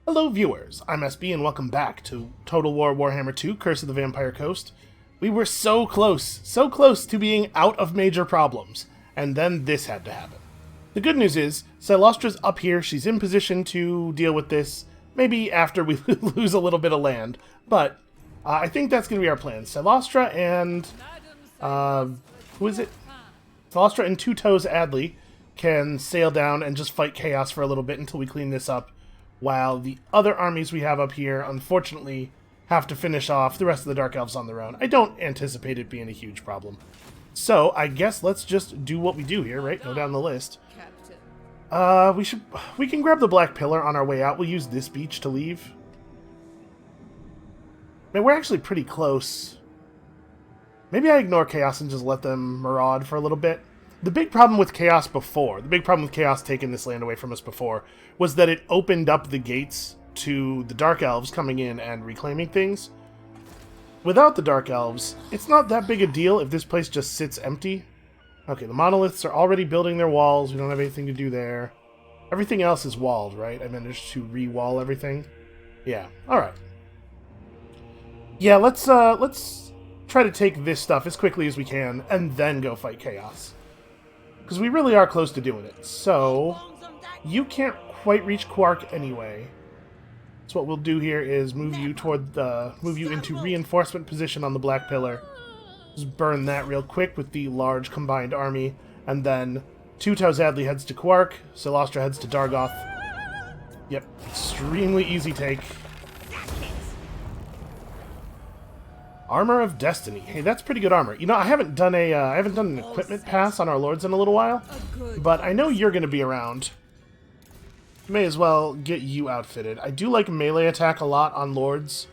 Hello viewers, I'm SB and welcome back to Total War Warhammer 2, Curse of the Vampire Coast. We were so close to being out of major problems, and then this had to happen. The good news is, Silostra's up here, she's in position to deal with this, maybe after we lose a little bit of land, but I think that's going to be our plan. Silostra and, who is it? Silostra and Two Toes Adley can sail down and just fight chaos for a little bit until we clean this up, while the other armies we have up here, unfortunately, have to finish off the rest of the Dark Elves on their own. I don't anticipate it being a huge problem. So, I guess let's just do what we do here, right? Go down the list. We can grab the Black Pillar on our way out. We'll use this beach to leave. Man, we're actually pretty close. Maybe I ignore Chaos and just let them maraud for a little bit. The big problem with Chaos taking this land away from us before, was that it opened up the gates to the Dark Elves coming in and reclaiming things. Without the Dark Elves, it's not that big a deal if this place just sits empty. Okay, the monoliths are already building their walls. We don't have anything to do there. Everything else is walled, right? I managed to re-wall everything. Yeah, alright. Yeah, let's try to take this stuff as quickly as we can, and then go fight Chaos. Because we really are close to doing it. So, you can't quite reach Quark anyway. So what we'll do here is move you into reinforcement position on the Black Pillar. Just burn that real quick with the large combined army, and then Two Toes Adley heads to Quark, Silostra heads to Dargoth. Yep, extremely easy take. Armor of Destiny. Hey, that's pretty good armor. You know, I haven't done an equipment pass on our lords in a little while, but I know you're going to be around. May as well get you outfitted. I do like melee attack a lot on lords.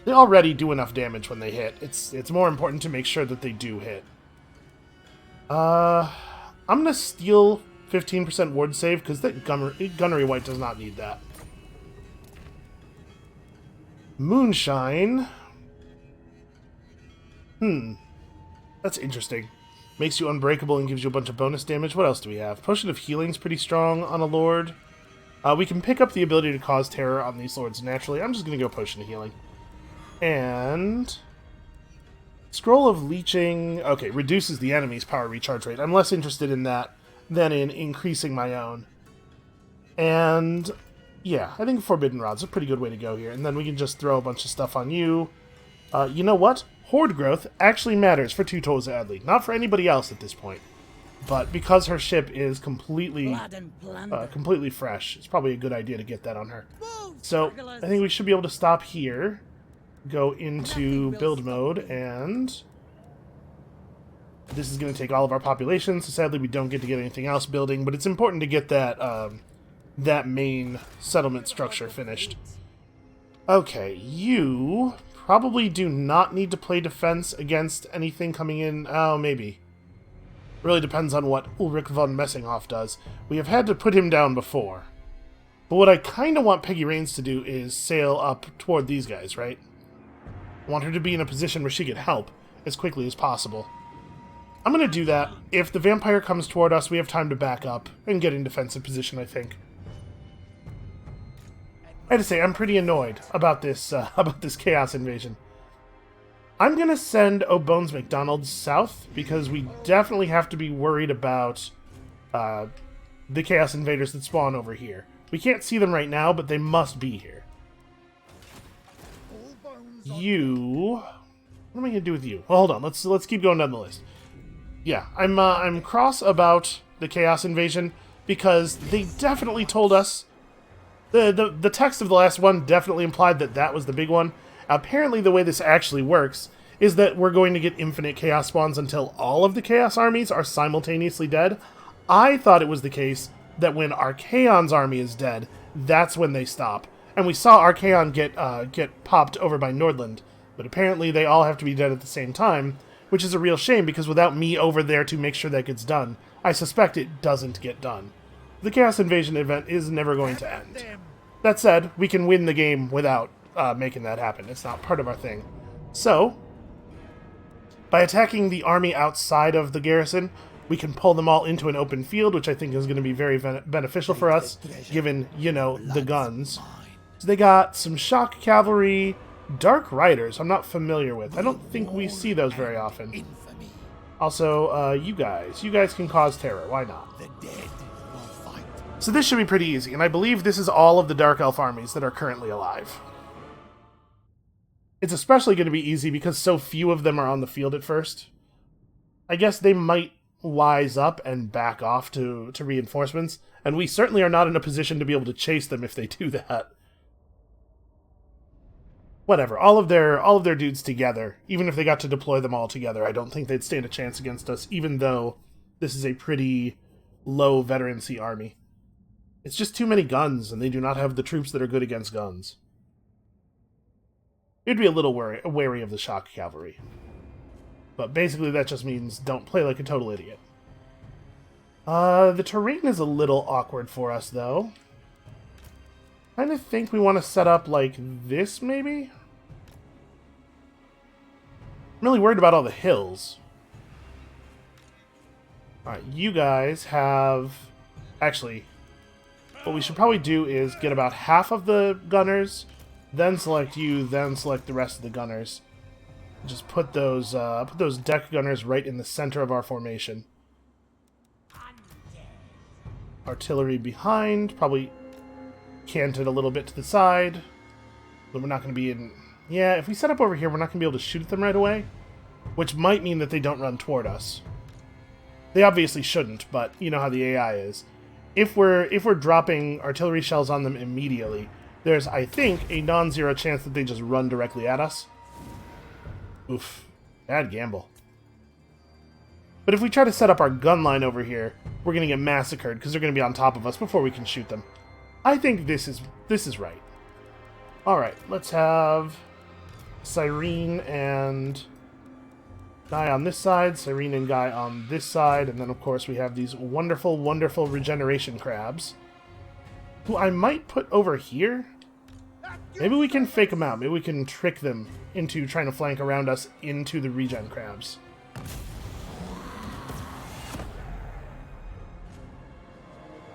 They already do enough damage when they hit. It's more important to make sure that they do hit. I'm going to steal 15% ward save because that gunnery white does not need that. Moonshine. That's interesting. Makes you unbreakable and gives you a bunch of bonus damage. What else do we have? Potion of Healing's pretty strong on a lord. We can pick up the ability to cause terror on these lords naturally. I'm just going to go Potion of Healing. And Scroll of Leeching, okay, reduces the enemy's power recharge rate. I'm less interested in that than in increasing my own. And yeah, I think Forbidden Rod's a pretty good way to go here. And then we can just throw a bunch of stuff on you. You know what? Horde growth actually matters for Two Toes Adley, not for anybody else at this point. But because her ship is completely fresh, it's probably a good idea to get that on her. So I think we should be able to stop here, go into build mode, and this is going to take all of our population, so sadly we don't get to get anything else building, but it's important to get that, that main settlement structure finished. Okay, you probably do not need to play defense against anything coming in. Oh, maybe. Really depends on what Ulrich von Messinghoff does. We have had to put him down before. But what I kind of want Peggy Rains to do is sail up toward these guys, right? I want her to be in a position where she can help as quickly as possible. I'm going to do that. If the vampire comes toward us, we have time to back up and get in defensive position, I think. I have to say, I'm pretty annoyed about this Chaos invasion. I'm going to send O'Bones McDonald south, because we definitely have to be worried about the Chaos invaders that spawn over here. We can't see them right now, but they must be here. You... What am I going to do with you? Well, hold on, let's keep going down the list. Yeah, I'm cross about the Chaos invasion, because they definitely told us... The text of the last one definitely implied that that was the big one. Apparently the way this actually works is that we're going to get infinite Chaos spawns until all of the Chaos armies are simultaneously dead. I thought it was the case that when Archaon's army is dead, that's when they stop. And we saw Archaon get popped over by Nordland, but apparently they all have to be dead at the same time, which is a real shame because without me over there to make sure that gets done, I suspect it doesn't get done. The Chaos Invasion event is never going to end. That said, we can win the game without making that happen. It's not part of our thing. So, by attacking the army outside of the garrison, we can pull them all into an open field, which I think is going to be very beneficial for us, given, you know, the guns. So they got some shock cavalry, dark riders I'm not familiar with. I don't think we see those very often. Also, you guys can cause terror. Why not? So this should be pretty easy, and I believe this is all of the Dark Elf armies that are currently alive. It's especially going to be easy because so few of them are on the field at first. I guess they might wise up and back off to reinforcements, and we certainly are not in a position to be able to chase them if they do that. Whatever, all of their dudes together, even if they got to deploy them all together, I don't think they'd stand a chance against us, even though this is a pretty low veterancy army. It's just too many guns, and they do not have the troops that are good against guns. You'd be a little wary of the shock cavalry. But basically that just means don't play like a total idiot. The terrain is a little awkward for us, though. I kind of think we want to set up like this, maybe? I'm really worried about all the hills. Alright, you guys have... Actually, what we should probably do is get about half of the gunners, then select you, then select the rest of the gunners. Just put those deck gunners right in the center of our formation. Artillery behind, probably canted a little bit to the side. But we're not going to be in... Yeah, if we set up over here, we're not going to be able to shoot at them right away. Which might mean that they don't run toward us. They obviously shouldn't, but you know how the AI is. If we're dropping artillery shells on them immediately, there's, I think, a non-zero chance that they just run directly at us. Oof. Bad gamble. But if we try to set up our gun line over here, we're going to get massacred because they're going to be on top of us before we can shoot them. I think this is right. Alright, let's have Cyrene and Guy on this side, Cyrene and Guy on this side, and then of course we have these wonderful, wonderful regeneration crabs, who I might put over here. Maybe we can fake them out. Maybe we can trick them into trying to flank around us into the regen crabs.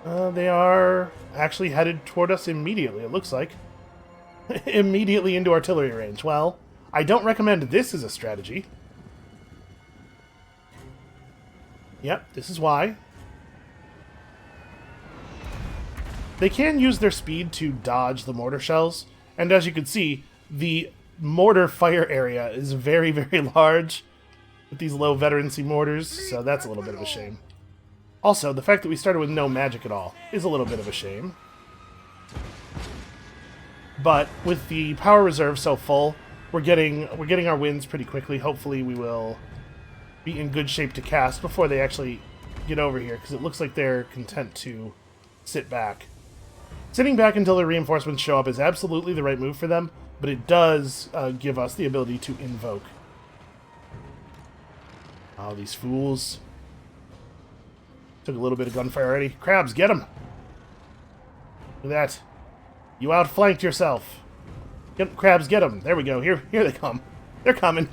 They are actually headed toward us immediately, it looks like. Immediately into artillery range. Well, I don't recommend this as a strategy. Yep, this is why. They can use their speed to dodge the mortar shells, and as you can see, the mortar fire area is very, very large with these low veterancy mortars, so that's a little bit of a shame. Also, the fact that we started with no magic at all is a little bit of a shame. But with the power reserve so full, we're getting our wins pretty quickly. Hopefully we will be in good shape to cast before they actually get over here, because it looks like they're content to sit back. Sitting back until the reinforcements show up is absolutely the right move for them, but it does give us the ability to invoke. Oh, these fools. Took a little bit of gunfire already. Crabs, get them! Look at that. You outflanked yourself. Yep, crabs, get them. There we go. Here they come. They're coming.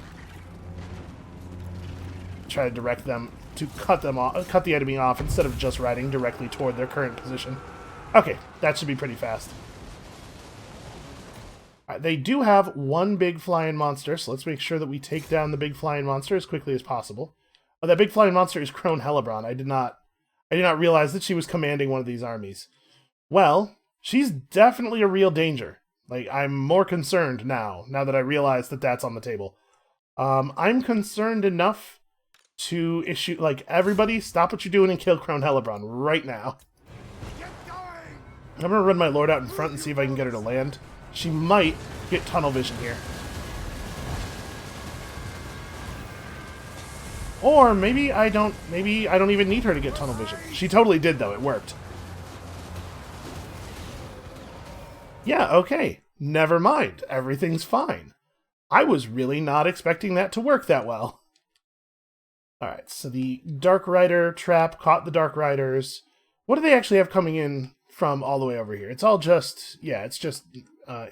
Try to direct them to cut the enemy off instead of just riding directly toward their current position. Okay, that should be pretty fast. Alright, they do have one big flying monster, so let's make sure that we take down the big flying monster as quickly as possible. Oh, that big flying monster is Crone Hellebron. I did not realize that she was commanding one of these armies. Well, she's definitely a real danger. Like, I'm more concerned now that I realize that that's on the table. I'm concerned enough to issue, like, everybody stop what you're doing and kill Crone Hellebron right now. I'm gonna run my lord out in front and see if I can get her to land. She might get tunnel vision here. Or maybe I don't even need her to get tunnel vision. She totally did, though. It worked. Yeah, okay. Never mind. Everything's fine. I was really not expecting that to work that well. Alright, so the Dark Rider trap caught the Dark Riders. What do they actually have coming in from all the way over here? It's all just... yeah, it's just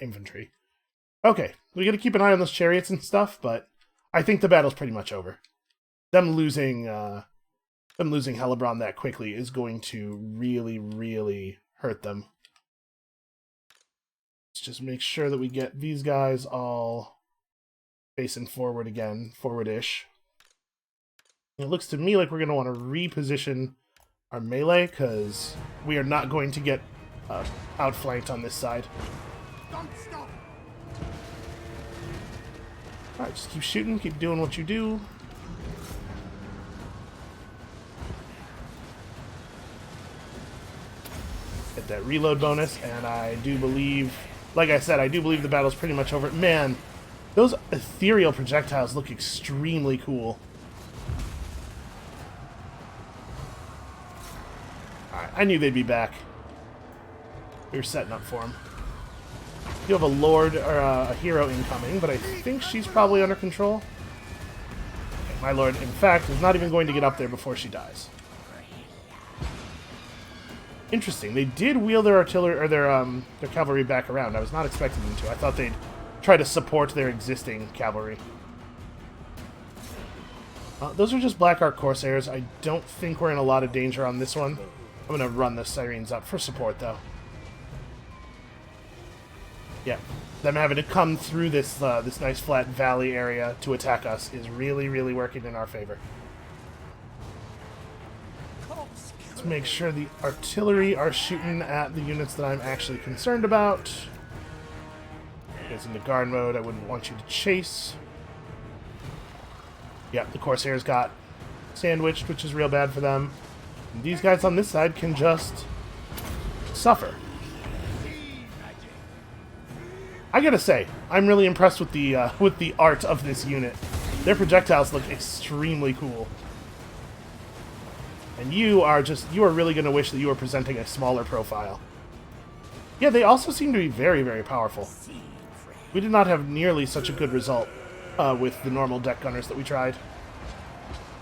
infantry. Okay, we gotta keep an eye on those chariots and stuff, but I think the battle's pretty much over. Them losing Hellebron that quickly is going to really, really hurt them. Let's just make sure that we get these guys all facing forward again, forward-ish. It looks to me like we're going to want to reposition our melee, because we are not going to get outflanked on this side. Alright, just keep shooting, keep doing what you do. Get that reload bonus, and I do believe, like I said, I do believe the battle's pretty much over. Man, those ethereal projectiles look extremely cool. Alright, I knew they'd be back. We were setting up for them. You have a lord, or a hero incoming, but I think she's probably under control. Okay, my lord, in fact, is not even going to get up there before she dies. Interesting. They did wheel their artillery, or their cavalry back around. I was not expecting them to. I thought they'd try to support their existing cavalry. Those are just Black Ark Corsairs. I don't think we're in a lot of danger on this one. I'm going to run the Sirens up for support, though. Yeah, them having to come through this this nice flat valley area to attack us is really, really working in our favor. Let's make sure the artillery are shooting at the units that I'm actually concerned about. It's in the guard mode. I wouldn't want you to chase. Yep, the Corsairs got sandwiched, which is real bad for them. And these guys on this side can just suffer. I gotta say, I'm really impressed with the art of this unit. Their projectiles look extremely cool. And you are really gonna wish that you were presenting a smaller profile. Yeah, they also seem to be very, very powerful. We did not have nearly such a good result with the normal deck gunners that we tried.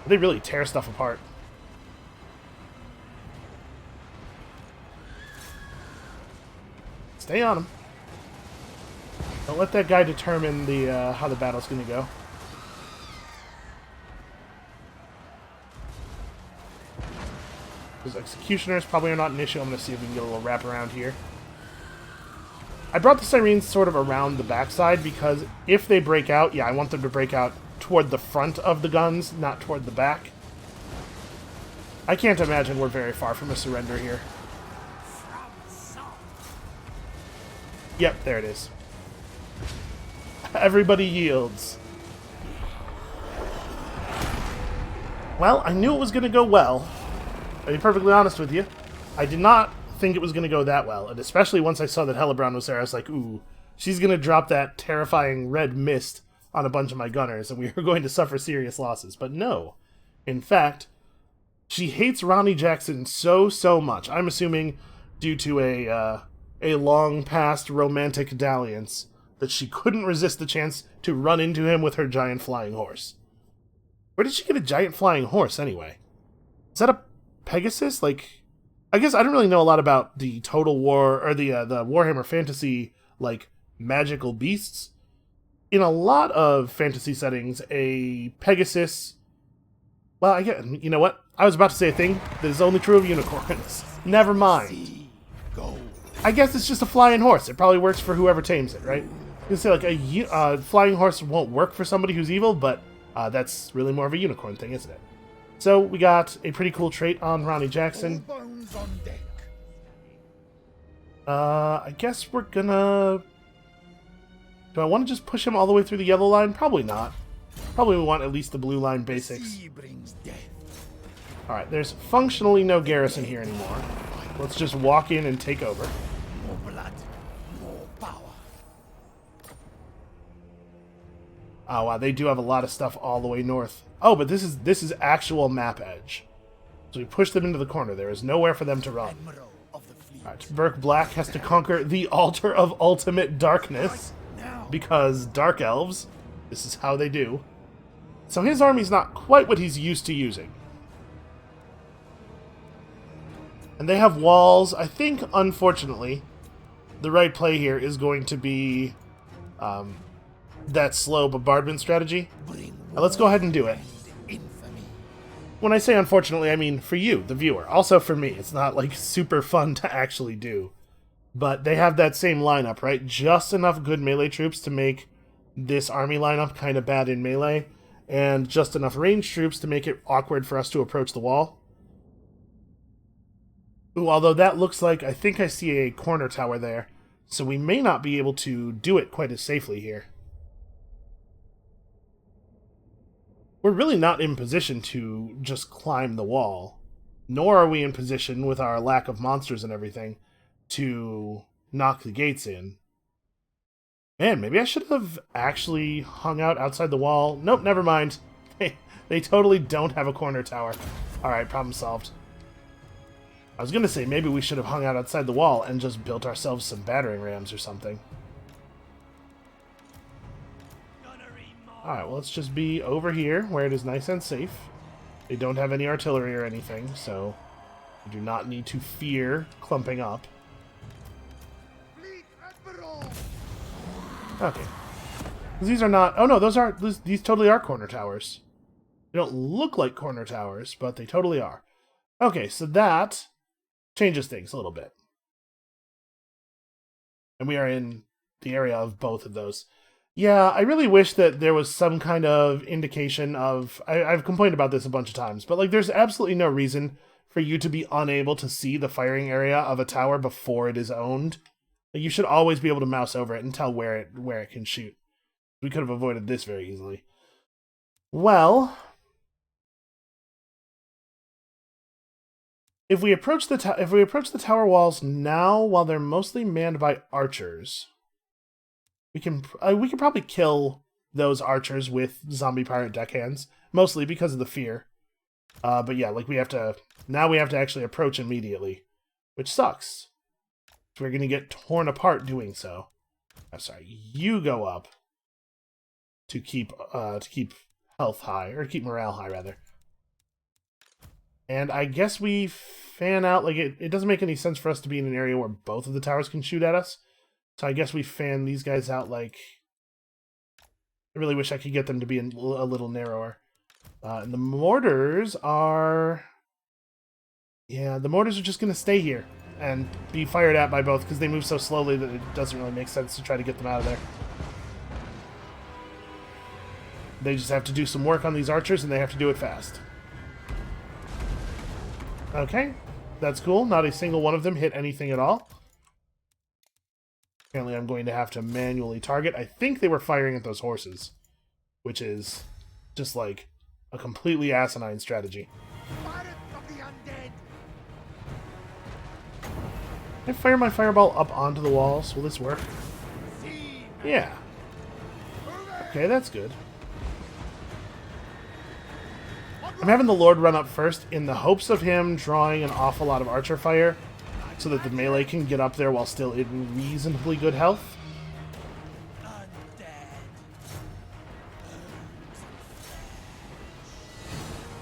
They really tear stuff apart. Stay on them. Don't let that guy determine the how the battle's going to go. Those executioners probably are not an issue. I'm going to see if we can get a little wrap around here. I brought the Sirens sort of around the backside because if they break out, yeah, I want them to break out toward the front of the guns, not toward the back. I can't imagine we're very far from a surrender here. Yep, there it is. Everybody yields. Well, I knew it was going to go well. I'll be perfectly honest with you. I did not think it was going to go that well, and especially once I saw that Hellebron was there, I was like, ooh, she's going to drop that terrifying red mist on a bunch of my gunners, and we are going to suffer serious losses. But no. In fact, she hates Ronnie Jackson so much. I'm assuming due to a long-past romantic dalliance, that she couldn't resist the chance to run into him with her giant flying horse. Where did she get a giant flying horse, anyway? Is that a Pegasus? Like, I guess I don't really know a lot about the Total War, or the Warhammer Fantasy, like, magical beasts. In a lot of fantasy settings, a Pegasus... Well, I get, you know what? I was about to say a thing that is only true of unicorns. Never mind. I guess it's just a flying horse. It probably works for whoever tames it, right? You can say, like, a flying horse won't work for somebody who's evil, but that's really more of a unicorn thing, isn't it? So, we got a pretty cool trait on Ronnie Jackson. I guess we're gonna... Do I want to just push him all the way through the yellow line? Probably not. Probably we want at least the blue line basics. Alright, there's functionally no garrison here anymore. Let's just walk in and take over. More blood, more power. Oh wow, they do have a lot of stuff all the way north. Oh, but this is actual map edge. So we push them into the corner. There is nowhere for them to run. Alright, Burke Black has to conquer the altar of ultimate darkness. Because dark elves, this is how they do. So his army's not quite what he's used to using. And they have walls. I think, unfortunately, the right play here is going to be that slow bombardment strategy. Now let's go ahead and do it. When I say unfortunately, I mean for you, the viewer. Also for me. It's not, like, super fun to actually do. But they have that same lineup, right? Just enough good melee troops to make this army lineup kind of bad in melee, and just enough ranged troops to make it awkward for us to approach the wall. Ooh, although that looks like, I think I see a corner tower there, so we may not be able to do it quite as safely here. We're really not in position to just climb the wall, nor are we in position, with our lack of monsters and everything, to knock the gates in. Man, maybe I should have actually hung out outside the wall. Nope, never mind. They totally don't have a corner tower. Alright, problem solved. I was gonna say maybe we should have hung out outside the wall and just built ourselves some battering rams or something. Alright, well, let's just be over here where it is nice and safe. They don't have any artillery or anything, so we do not need to fear clumping up. Okay. These are not... Oh no, these totally are corner towers. They don't look like corner towers, but they totally are. Okay, so that changes things a little bit. And we are in the area of both of those. Yeah, I really wish that there was some kind of indication of... I've complained about this a bunch of times, but like, there's absolutely no reason for you to be unable to see the firing area of a tower before it is owned. You should always be able to mouse over it and tell where it can shoot. We could have avoided this very easily. Well, if we approach the tower walls now, while they're mostly manned by archers, we can probably kill those archers with zombie pirate deckhands, mostly because of the fear. But yeah, like we have to actually approach immediately, which sucks. We're going to get torn apart doing so. I'm sorry, you go up to keep health high, or keep morale high, rather. And I guess we fan out, like, it doesn't make any sense for us to be in an area where both of the towers can shoot at us. So I guess we fan these guys out, like... I really wish I could get them to be a little narrower. And the mortars are... Yeah, the mortars are just going to stay here and be fired at by both, because they move so slowly that it doesn't really make sense to try to get them out of there. They just have to do some work on these archers, and they have to do it fast. Okay, that's cool. Not a single one of them hit anything at all. Apparently I'm going to have to manually target. I think they were firing at those horses, which is just like a completely asinine strategy. Can I fire my fireball up onto the walls? Will this work? Yeah. Okay, that's good. I'm having the Lord run up first in the hopes of him drawing an awful lot of archer fire so that the melee can get up there while still in reasonably good health.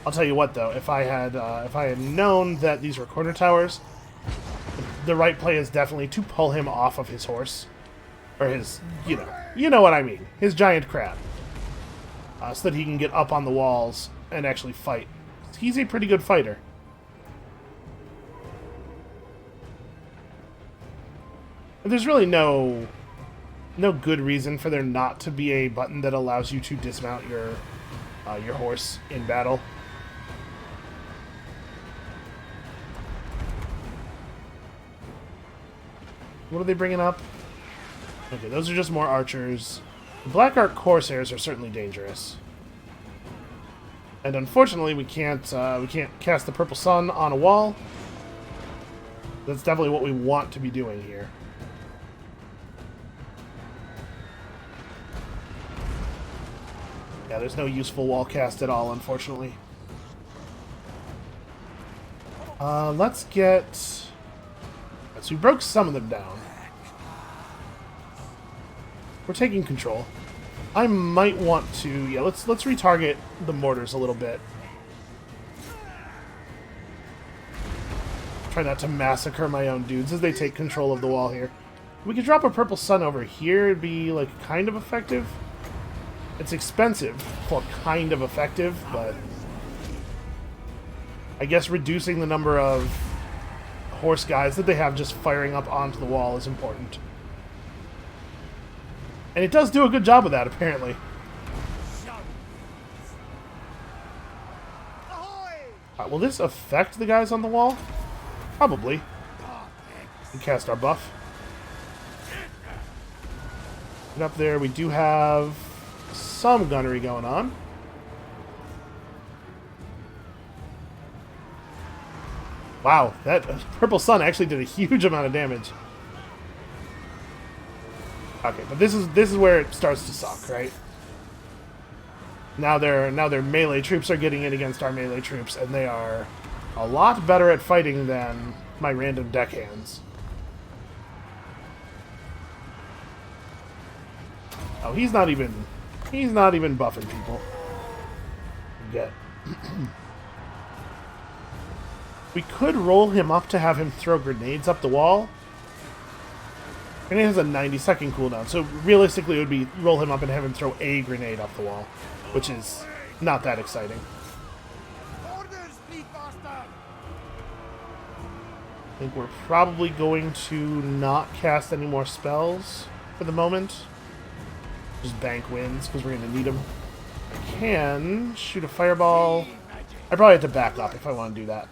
I'll tell you what, though, if I had known that these were corner towers, the right play is definitely to pull him off of his horse, or his, you know what I mean, his giant crab, so that he can get up on the walls and actually fight. He's a pretty good fighter. And there's really no good reason for there not to be a button that allows you to dismount your horse in battle. What are they bringing up? Okay, those are just more archers. The Black Ark Corsairs are certainly dangerous. And unfortunately, we can't cast the Purple Sun on a wall. That's definitely what we want to be doing here. Yeah, there's no useful wall cast at all, unfortunately. Let's get... So we broke some of them down. We're taking control. I might want to... Yeah, let's retarget the mortars a little bit. Try not to massacre my own dudes as they take control of the wall here. We could drop a Purple Sun over here. It'd be, like, kind of effective. It's expensive for kind of effective, but... I guess reducing the number of horse guys that they have just firing up onto the wall is important. And it does do a good job of that, apparently. Will this affect the guys on the wall? Probably. We cast our buff. And up there we do have some gunnery going on. Wow, that purple sun actually did a huge amount of damage. Okay, but this is where it starts to suck, right? Now their melee troops are getting in against our melee troops, and they are a lot better at fighting than my random deckhands. Oh, he's not even buffing people yet. We could roll him up to have him throw grenades up the wall. Grenade has a 90-second cooldown, so realistically it would be roll him up and have him throw a grenade up the wall, which is not that exciting. I think we're probably going to not cast any more spells for the moment. Just bank wins, because we're going to need them. I can shoot a fireball. I probably have to back up if I want to do that.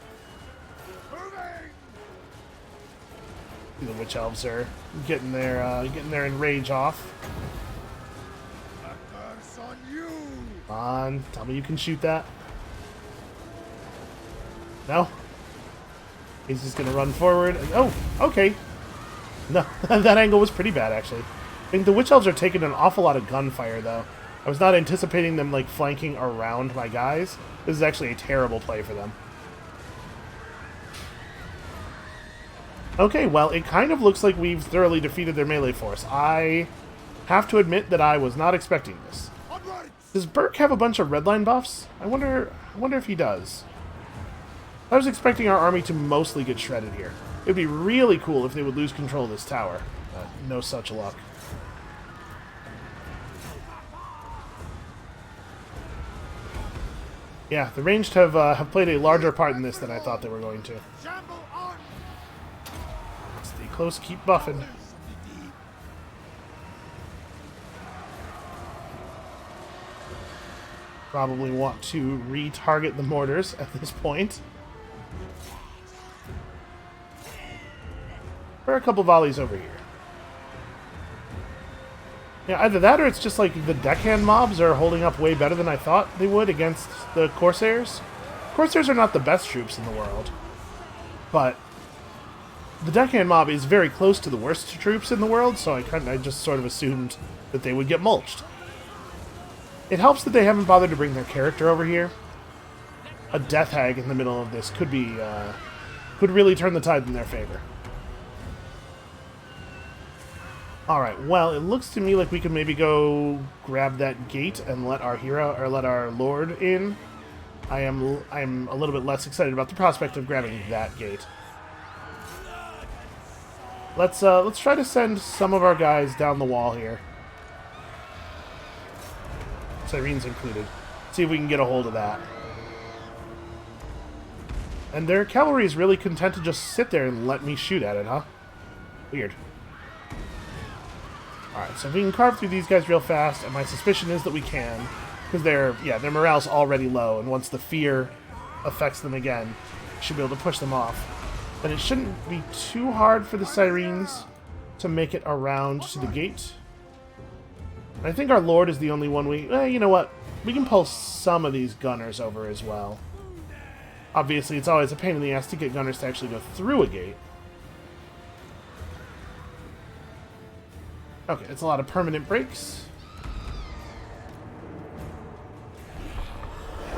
The witch elves are getting their enrage off. Come on, tell me you can shoot that. No? He's just gonna run forward. And, oh, okay. No, that angle was pretty bad, actually. I think the witch elves are taking an awful lot of gunfire, though. I was not anticipating them, like, flanking around my guys. This is actually a terrible play for them. Okay, well, it kind of looks like we've thoroughly defeated their melee force. I have to admit that I was not expecting this. Does Burke have a bunch of redline buffs? I wonder if he does. I was expecting our army to mostly get shredded here. It would be really cool if they would lose control of this tower. No such luck. Yeah, the ranged have played a larger part in this than I thought they were going to. Stay close, keep buffing. Probably want to re-target the mortars at this point. Fire a couple volleys over here. Yeah, either that or it's just like the deckhand mobs are holding up way better than I thought they would against the Corsairs. Corsairs are not the best troops in the world, but the deckhand mob is very close to the worst troops in the world, so I just sort of assumed that they would get mulched. It helps that they haven't bothered to bring their character over here. A death hag in the middle of this could really turn the tide in their favor. Alright, well, it looks to me like we can maybe go grab that gate and let our hero, or let our lord in. I'm a little bit less excited about the prospect of grabbing that gate. Let's try to send some of our guys down the wall here. Syrenes included. See if we can get a hold of that. And their cavalry is really content to just sit there and let me shoot at it, huh? Weird. Alright, so if we can carve through these guys real fast, and my suspicion is that we can, because their morale's already low, and once the fear affects them again, we should be able to push them off. Then it shouldn't be too hard for the Syrenes to make it around to the gate. I think our lord is the only one you know what? We can pull some of these gunners over as well. Obviously, it's always a pain in the ass to get gunners to actually go through a gate. Okay, it's a lot of permanent breaks.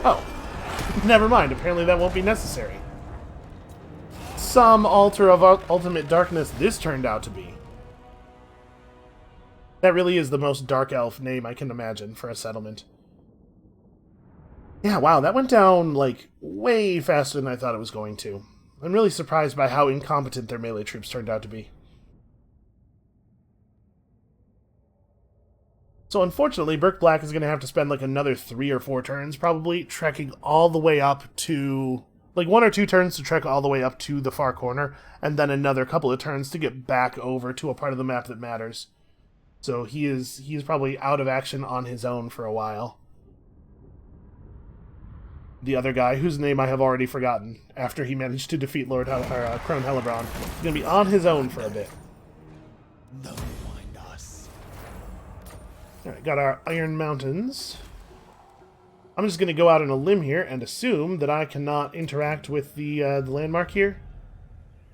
Oh. Never mind, apparently that won't be necessary. Some altar of ultimate darkness this turned out to be. That really is the most dark elf name I can imagine for a settlement. Yeah, wow, that went down, like, way faster than I thought it was going to. I'm really surprised by how incompetent their melee troops turned out to be. So unfortunately, Burke Black is going to have to spend like another 3 or 4 turns, probably, trekking all the way up to like 1 or 2 turns to trek all the way up to the far corner, and then another couple of turns to get back over to a part of the map that matters. So he is probably out of action on his own for a while. The other guy, whose name I have already forgotten, after he managed to defeat Crone Hellebron, is going to be on his own for a bit. Don't mind us. Alright, got our Iron Mountains. I'm just going to go out on a limb here and assume that I cannot interact with the landmark here.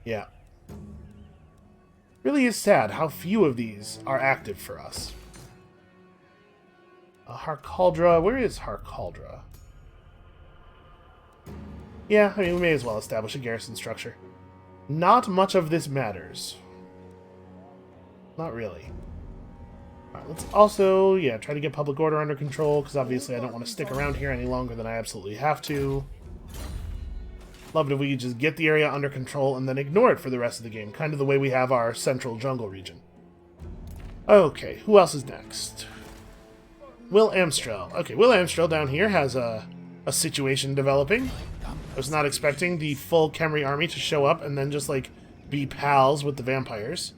Yeah. Really is sad how few of these are active for us. Harkaldra, where is Harkaldra? Yeah, I mean, we may as well establish a garrison structure. Not much of this matters. Not really. Alright, let's also, try to get public order under control, because obviously I don't want to stick around here any longer than I absolutely have to. Love it if we could just get the area under control and then ignore it for the rest of the game, kind of the way we have our central jungle region. Okay, who else is next? Will Amstrel. Okay, Will Amstrel down here has a situation developing. I was not expecting the full Khemri army to show up and then just, like, be pals with the vampires.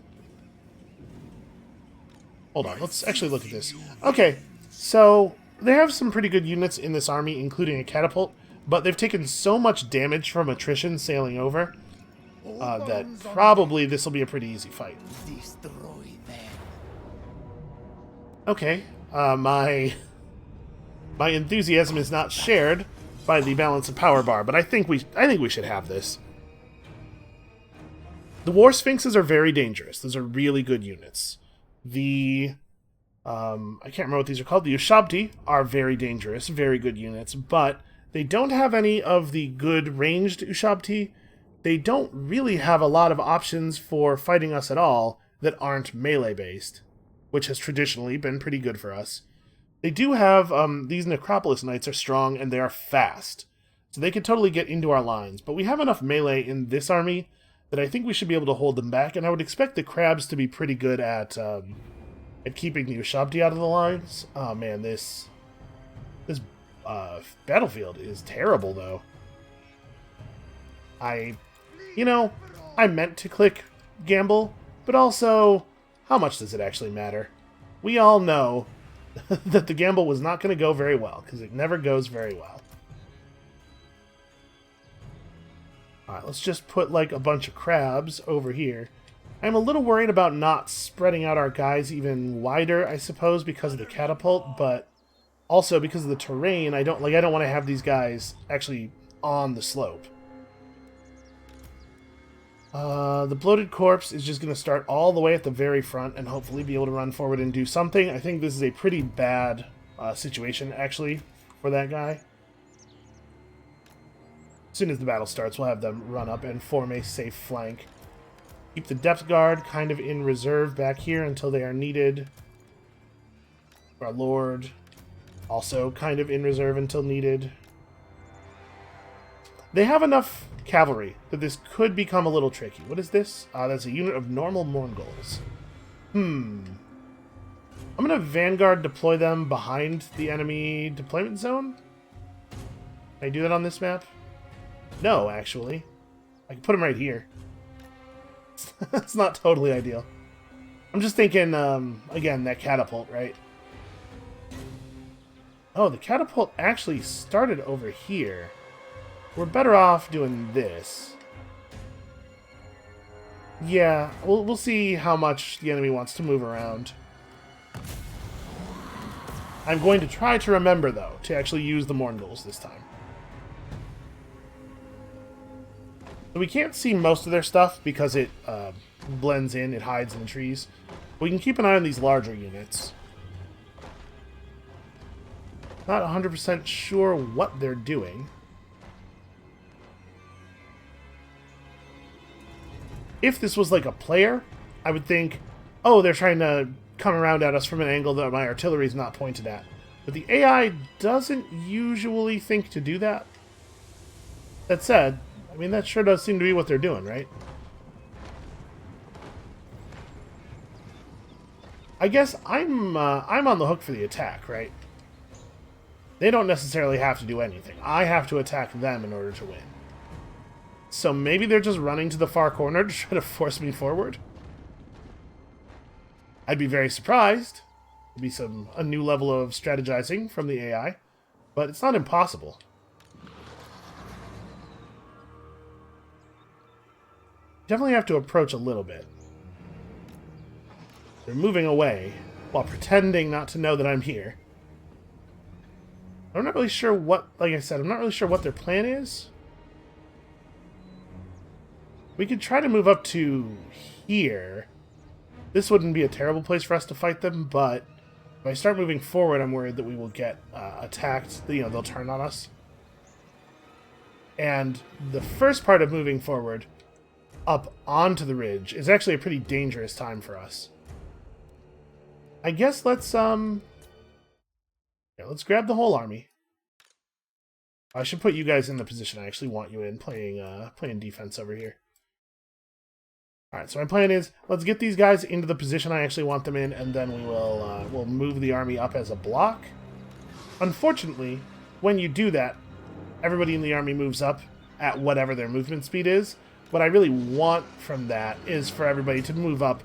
Hold on, let's actually look at this. Okay, so they have some pretty good units in this army, including a catapult, but they've taken so much damage from attrition sailing over that probably this will be a pretty easy fight. Destroy them. Okay, my enthusiasm is not shared by the balance of power bar, but I think we should have this. The War Sphinxes are very dangerous. Those are really good units. The I can't remember what these are called. The Ushabti are very dangerous, very good units, but they don't have any of the good ranged Ushabti. They don't really have a lot of options for fighting us at all that aren't melee based, which has traditionally been pretty good for us. They do have, these Necropolis Knights are strong and they are fast, so they could totally get into our lines, but we have enough melee in this army that I think we should be able to hold them back, and I would expect the Crabs to be pretty good at keeping the Ushabti out of the lines. Oh man, this battlefield is terrible, though. I meant to click Gamble, but also, how much does it actually matter? We all know that the gamble was not going to go very well, because it never goes very well. Alright, let's just put like a bunch of crabs over here. I'm a little worried about not spreading out our guys even wider, I suppose, because of the catapult, but also because of the terrain. I don't want to have these guys actually on the slope. The bloated corpse is just going to start all the way at the very front and hopefully be able to run forward and do something. I think this is a pretty bad situation, actually, for that guy. As soon as the battle starts, we'll have them run up and form a safe flank. Keep the depth guard kind of in reserve back here until they are needed. Our lord also kind of in reserve until needed. They have enough cavalry that this could become a little tricky. What is this? That's a unit of normal Mongols. I'm going to Vanguard deploy them behind the enemy deployment zone. Can I do that on this map? No, actually. I can put them right here. That's not totally ideal. I'm just thinking, again, that catapult, right? Oh, the catapult actually started over here. We're better off doing this. Yeah, we'll see how much the enemy wants to move around. I'm going to try to remember, though, to actually use the Mongols this time. We can't see most of their stuff because it blends in, it hides in the trees. We can keep an eye on these larger units. Not 100% sure what they're doing. If this was like a player, I would think, oh, they're trying to come around at us from an angle that my artillery is not pointed at. But the AI doesn't usually think to do that. That said, I mean, that sure does seem to be what they're doing, right? I guess I'm on the hook for the attack, right? They don't necessarily have to do anything. I have to attack them in order to win. So maybe they're just running to the far corner to try to force me forward. I'd be very surprised. It'd be a new level of strategizing from the AI, but it's not impossible. Definitely have to approach a little bit. They're moving away while pretending not to know that I'm here. I'm not really sure what, like I said, I'm not really sure what their plan is. We could try to move up to here. This wouldn't be a terrible place for us to fight them, but if I start moving forward, I'm worried that we will get attacked. You know, they'll turn on us. And the first part of moving forward up onto the ridge is actually a pretty dangerous time for us. I guess let's grab the whole army. I should put you guys in the position I actually want you in, playing defense over here. Alright, so my plan is, let's get these guys into the position I actually want them in, and then we'll move the army up as a block. Unfortunately, when you do that, everybody in the army moves up at whatever their movement speed is. What I really want from that is for everybody to move up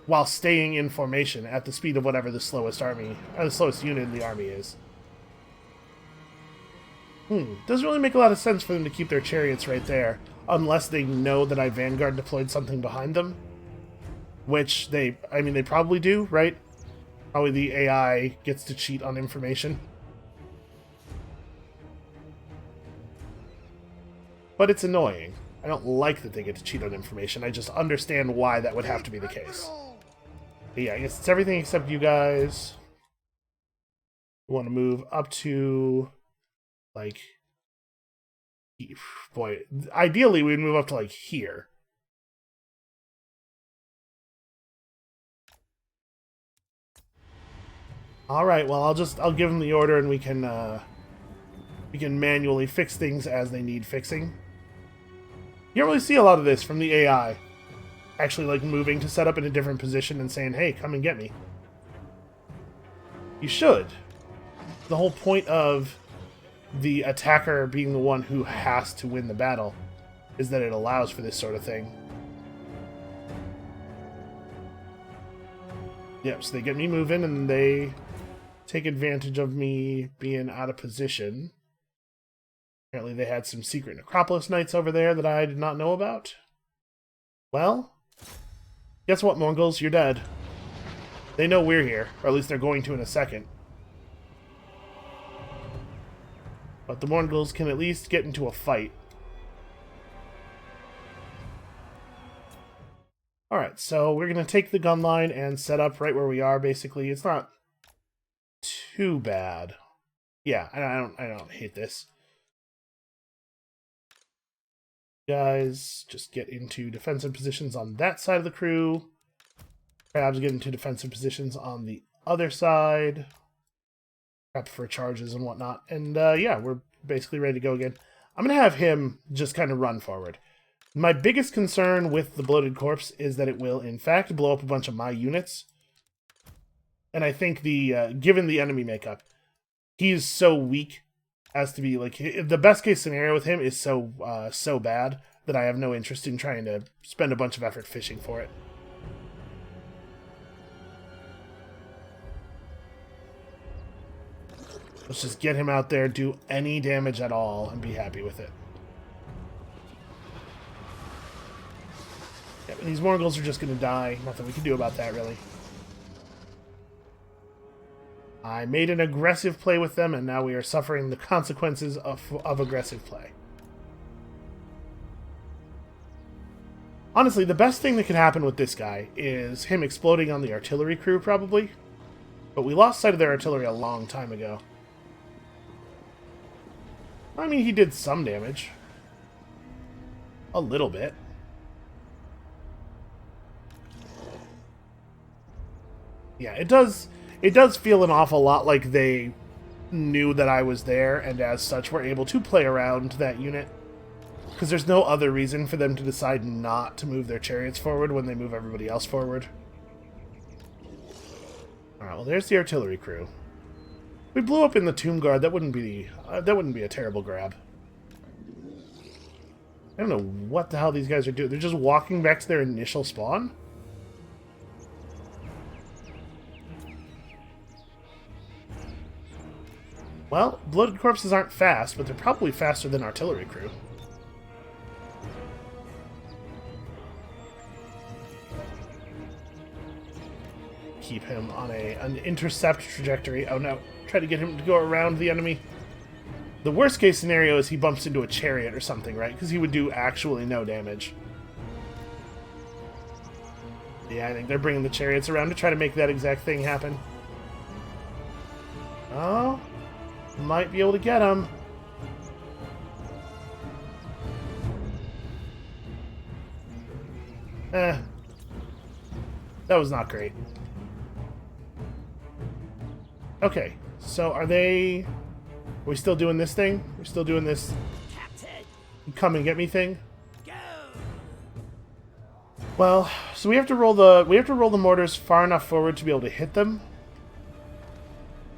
while staying in formation at the speed of whatever the slowest army, or the slowest unit in the army is. Doesn't really make a lot of sense for them to keep their chariots right there, unless they know that I Vanguard deployed something behind them. Which they probably do, right? Probably the AI gets to cheat on information. But it's annoying. I don't like that they get to cheat on information. I just understand why that would have to be the case. But yeah, I guess it's everything except you guys. We want to move up to, like, boy, ideally we'd move up to, like, here. Alright, well, I'll give them the order and we can manually fix things as they need fixing. You don't really see a lot of this from the AI. Actually, like, moving to set up in a different position and saying, hey, come and get me. You should. The whole point of the attacker being the one who has to win the battle is that it allows for this sort of thing. Yep, so they get me moving and they take advantage of me being out of position. Apparently they had some secret Necropolis Knights over there that I did not know about. Well, guess what, Mongols? You're dead. They know we're here, or at least they're going to in a second. But the Mongols can at least get into a fight. Alright, so we're going to take the gun line and set up right where we are, basically. It's not too bad. Yeah, I don't hate this. Guys, just get into defensive positions on that side of the crew. Crabs get into defensive positions on the other side. Prep for charges and whatnot. And yeah, we're basically ready to go again. I'm going to have him just kind of run forward. My biggest concern with the Bloated Corpse is that it will, in fact, blow up a bunch of my units. And I think given the enemy makeup, he's so weak as to be, like, the best case scenario with him is so bad that I have no interest in trying to spend a bunch of effort fishing for it. Let's just get him out there, do any damage at all, and be happy with it. Yeah, but these Mongols are just going to die. Nothing we can do about that, really. I made an aggressive play with them, and now we are suffering the consequences of aggressive play. Honestly, the best thing that could happen with this guy is him exploding on the artillery crew, probably. But we lost sight of their artillery a long time ago. I mean, he did some damage. A little bit. Yeah, it does feel an awful lot like they knew that I was there, and as such were able to play around that unit. Because there's no other reason for them to decide not to move their chariots forward when they move everybody else forward. Alright, well there's the artillery crew. We blew up in the Tomb Guard. That wouldn't be a terrible grab. I don't know what the hell these guys are doing. They're just walking back to their initial spawn? Well, bloated corpses aren't fast, but they're probably faster than artillery crew. Keep him on an intercept trajectory. Oh no, try to get him to go around the enemy. The worst case scenario is he bumps into a chariot or something, right? Because he would do actually no damage. Yeah, I think they're bringing the chariots around to try to make that exact thing happen. Oh, might be able to get him. That was not great. Okay, so are we still doing this thing? We're still doing this come and get me thing? Go. Well, so we have to roll the mortars far enough forward to be able to hit them.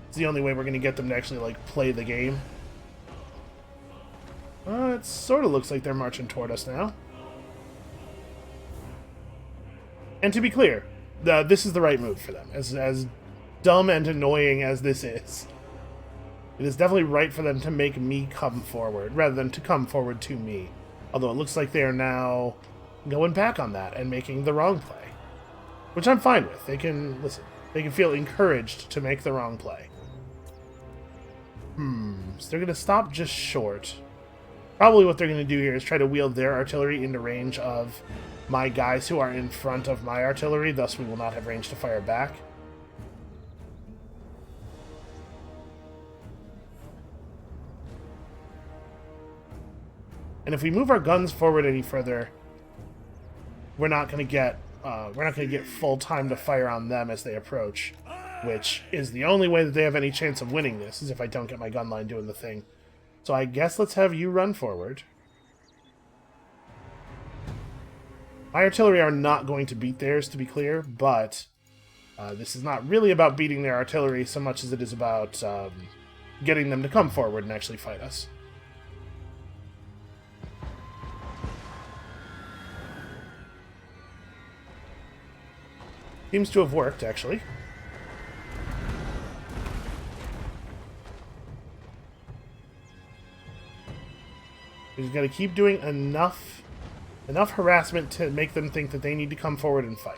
It's the only way we're going to get them to actually like play the game. It sort of looks like they're marching toward us now. And to be clear, this is the right move for them. As dumb and annoying as this is, it is definitely right for them to make me come forward rather than to come forward to me. Although it looks like they are now going back on that and making the wrong play, which I'm fine with. They can listen. They can feel encouraged to make the wrong play. So they're going to stop just short. Probably what they're going to do here is try to wield their artillery into range of my guys who are in front of my artillery. Thus, we will not have range to fire back. And if we move our guns forward any further, we're not going to get full time to fire on them as they approach, which is the only way that they have any chance of winning this, is if I don't get my gun line doing the thing. So I guess let's have you run forward. My artillery are not going to beat theirs, to be clear, but this is not really about beating their artillery so much as it is about getting them to come forward and actually fight us. Seems to have worked, actually. We've got to keep doing enough harassment to make them think that they need to come forward and fight.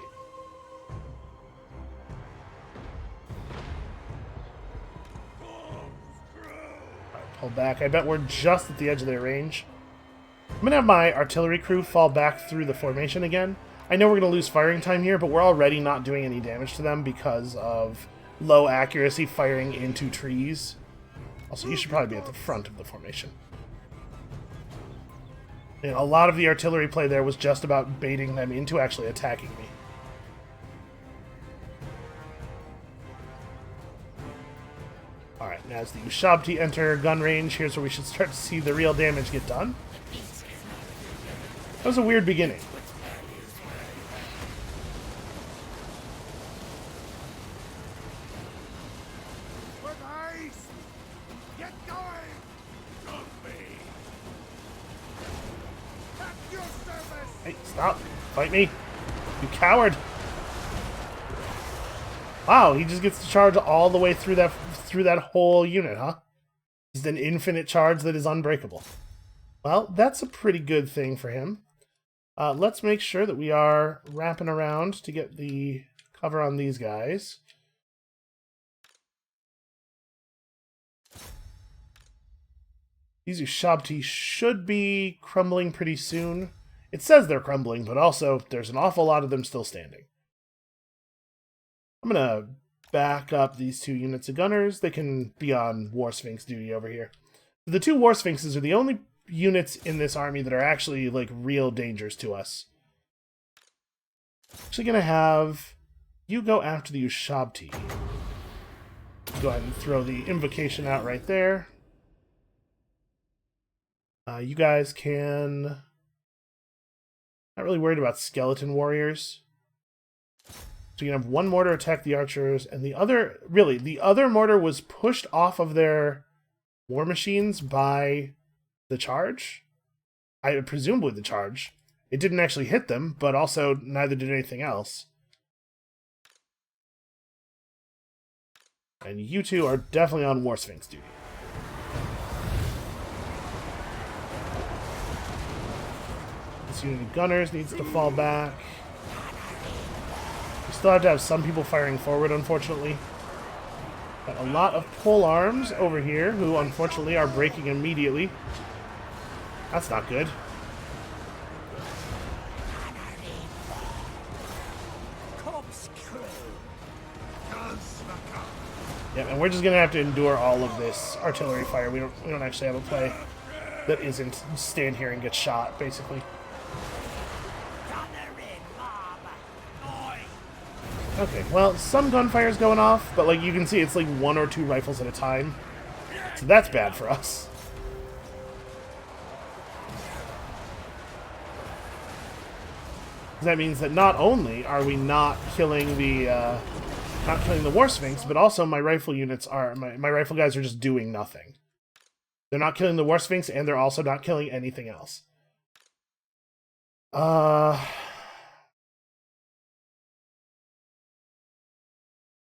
Alright, pull back. I bet we're just at the edge of their range. I'm going to have my artillery crew fall back through the formation again. I know we're going to lose firing time here, but we're already not doing any damage to them because of low accuracy firing into trees. Also, you should probably be at the front of the formation. You know, a lot of the artillery play there was just about baiting them into actually attacking me. Alright, now as the Ushabti enter gun range, here's where we should start to see the real damage get done. That was a weird beginning. Hey, stop! Fight me! You coward! Wow, he just gets to charge all the way through that whole unit, huh? Just an infinite charge that is unbreakable. Well, that's a pretty good thing for him. Let's make sure that we are wrapping around to get the cover on these guys. These Ushabti should be crumbling pretty soon. It says they're crumbling, but also there's an awful lot of them still standing. I'm going to back up these two units of gunners. They can be on War Sphinx duty over here. The two War Sphinxes are the only units in this army that are actually like real dangers to us. Actually going to have you go after the Ushabti. Go ahead and throw the invocation out right there. You guys can... Not really worried about skeleton warriors. So you can have one mortar attack the archers, and the other mortar was pushed off of their war machines by the charge. I presume with the charge. It didn't actually hit them, but also neither did anything else. And you two are definitely on War Sphinx duty. This unit of gunners needs to fall back. We still have to have some people firing forward, unfortunately. Got a lot of pole arms over here, who unfortunately are breaking immediately. That's not good. Yeah, and we're just gonna have to endure all of this artillery fire. We don't actually have a play that isn't stand here and get shot, basically. Okay, well, some gunfire's going off, but like you can see, it's like 1 or 2 rifles at a time. So that's bad for us. That means that not only are we not killing the War Sphinx, but also my rifle units are my rifle guys are just doing nothing. They're not killing the War Sphinx, and they're also not killing anything else.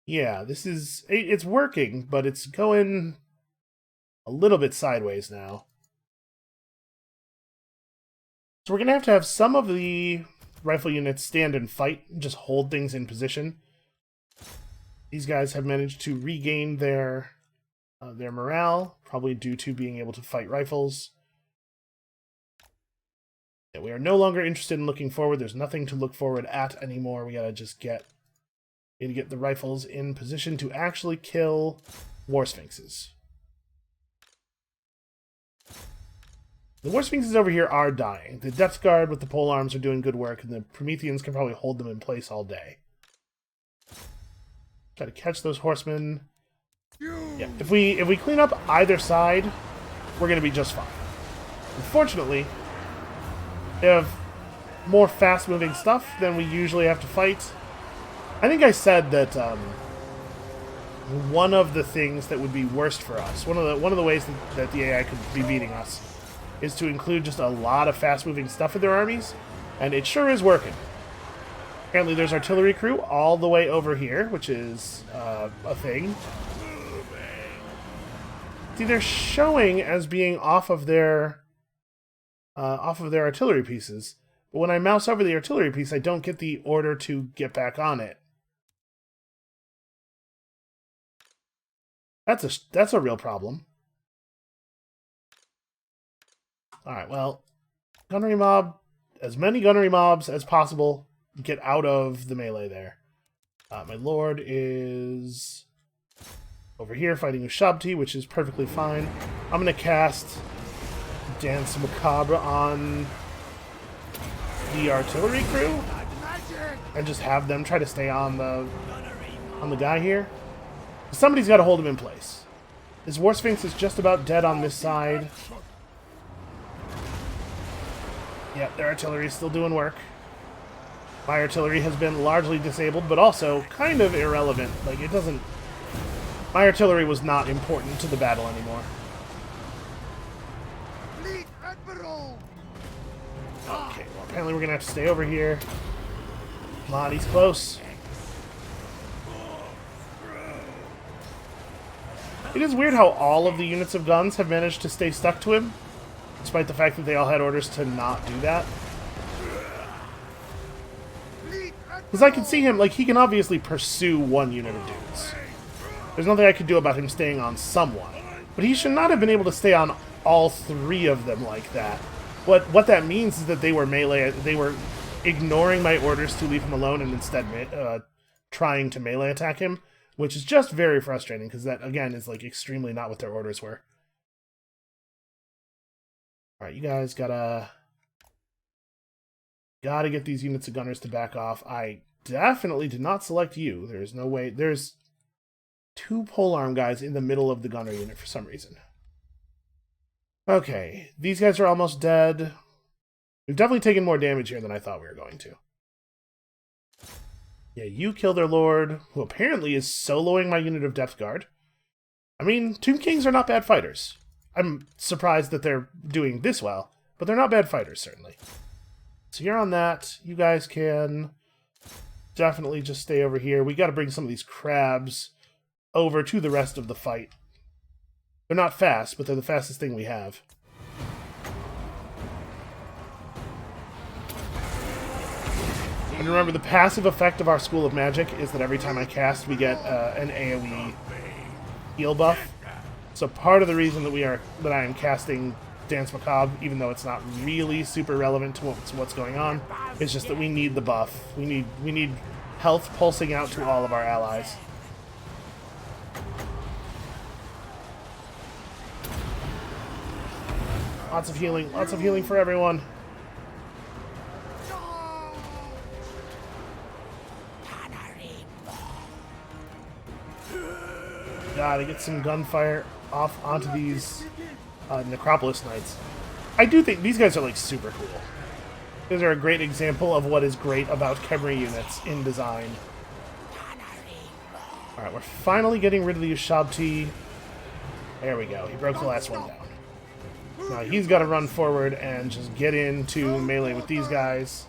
Yeah, it's working, but it's going a little bit sideways now. So we're going to have some of the rifle units stand and fight, just hold things in position. These guys have managed to regain their morale, probably due to being able to fight rifles. Yeah, we are no longer interested in looking forward. There's nothing to look forward at anymore. We gotta just get the rifles in position to actually kill War Sphinxes. The War Sphinxes over here are dying. The Depth Guard with the pole arms are doing good work, and the Prometheans can probably hold them in place all day. Try to catch those horsemen. Yeah, if we clean up either side, we're going to be just fine. Unfortunately, they have more fast-moving stuff than we usually have to fight. I think I said that one of the things that would be worst for us, one of the ways that the AI could be beating us, is to include just a lot of fast-moving stuff in their armies, and it sure is working. Apparently there's artillery crew all the way over here, which is a thing. See, they're showing as being off of their artillery pieces, but when I mouse over the artillery piece, I don't get the order to get back on it. That's a real problem. Alright, well, gunnery mob, as many gunnery mobs as possible, get out of the melee there. My lord is over here fighting Ushabti, which is perfectly fine. I'm going to cast Dance Macabre on the artillery crew and just have them try to stay on the guy here. Somebody's got to hold him in place. This War Sphinx is just about dead on this side. Yep, their artillery is still doing work. My artillery has been largely disabled, but also kind of irrelevant. Like, it doesn't... My artillery was not important to the battle anymore. Okay, well, apparently we're going to have to stay over here. Come on, he's close. It is weird how all of the units of guns have managed to stay stuck to him, despite the fact that they all had orders to not do that. Because I can see him, like, he can obviously pursue one unit of dudes. There's nothing I could do about him staying on someone. But he should not have been able to stay on all 3 of them like that. What that means is that they were ignoring my orders to leave him alone and instead trying to melee attack him, which is just very frustrating, because that, again, is, like, extremely not what their orders were. Alright, you guys gotta get these units of gunners to back off. I definitely did not select you. There's no way. There's 2 polearm guys in the middle of the gunner unit for some reason. Okay, these guys are almost dead. We've definitely taken more damage here than I thought we were going to. Yeah, you kill their lord, who apparently is soloing my unit of Depth Guard. I mean, Tomb Kings are not bad fighters. I'm surprised that they're doing this well, but they're not bad fighters, certainly. So you're on that. You guys can definitely just stay over here. We got to bring some of these crabs over to the rest of the fight. They're not fast, but they're the fastest thing we have. And remember, the passive effect of our School of Magic is that every time I cast, we get an AoE heal buff. So part of the reason that I am casting Dance Macabre, even though it's not really super relevant to what's going on, is just that we need the buff. We need health pulsing out to all of our allies. Lots of healing for everyone. Gotta get some gunfire off onto these Necropolis Knights. I do think these guys are like super cool. These are a great example of what is great about Khemri units in design. Alright, we're finally getting rid of the Ushabti. There we go. He broke the last one down. Now he's got to run forward and just get into melee with these guys.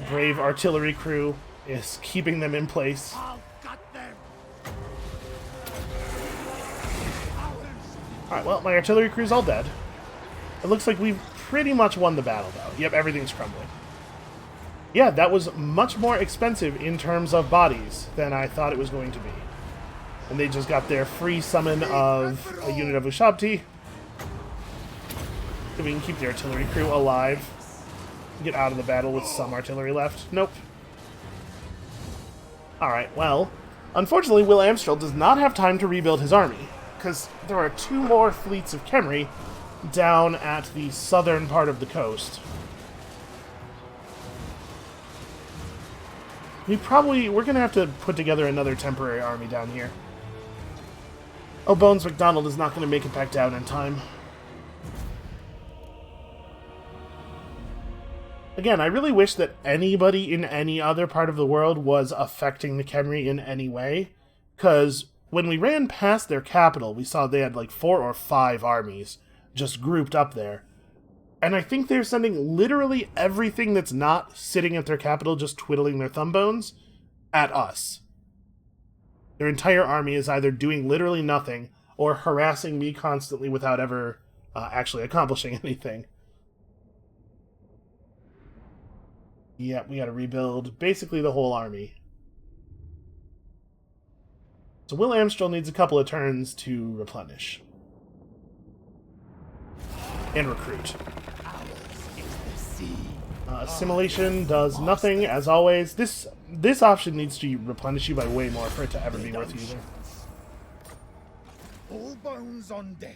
Brave artillery crew is keeping them in place. Alright, well, my artillery crew's all dead. It looks like we've pretty much won the battle, though. Yep, everything's crumbling. Yeah, that was much more expensive in terms of bodies than I thought it was going to be. And they just got their free summon of a unit of Ushabti. If we can keep the artillery crew alive. Get out of the battle with some artillery left. Nope. Alright, well, unfortunately, Will Amstrel does not have time to rebuild his army, because there are 2 more fleets of Khemri down at the southern part of the coast. We're going to have to put together another temporary army down here. Oh, Bones McDonald is not going to make it back down in time. Again, I really wish that anybody in any other part of the world was affecting the Khemri in any way, because when we ran past their capital, we saw they had like 4 or 5 armies just grouped up there. And I think they're sending literally everything that's not sitting at their capital, just twiddling their thumb bones, at us. Their entire army is either doing literally nothing or harassing me constantly without ever actually accomplishing anything. Yeah, we gotta rebuild basically the whole army. So Will Amstrel needs a couple of turns to replenish. And recruit. Assimilation does nothing, as always. This option needs to replenish you by way more for it to ever be worth using.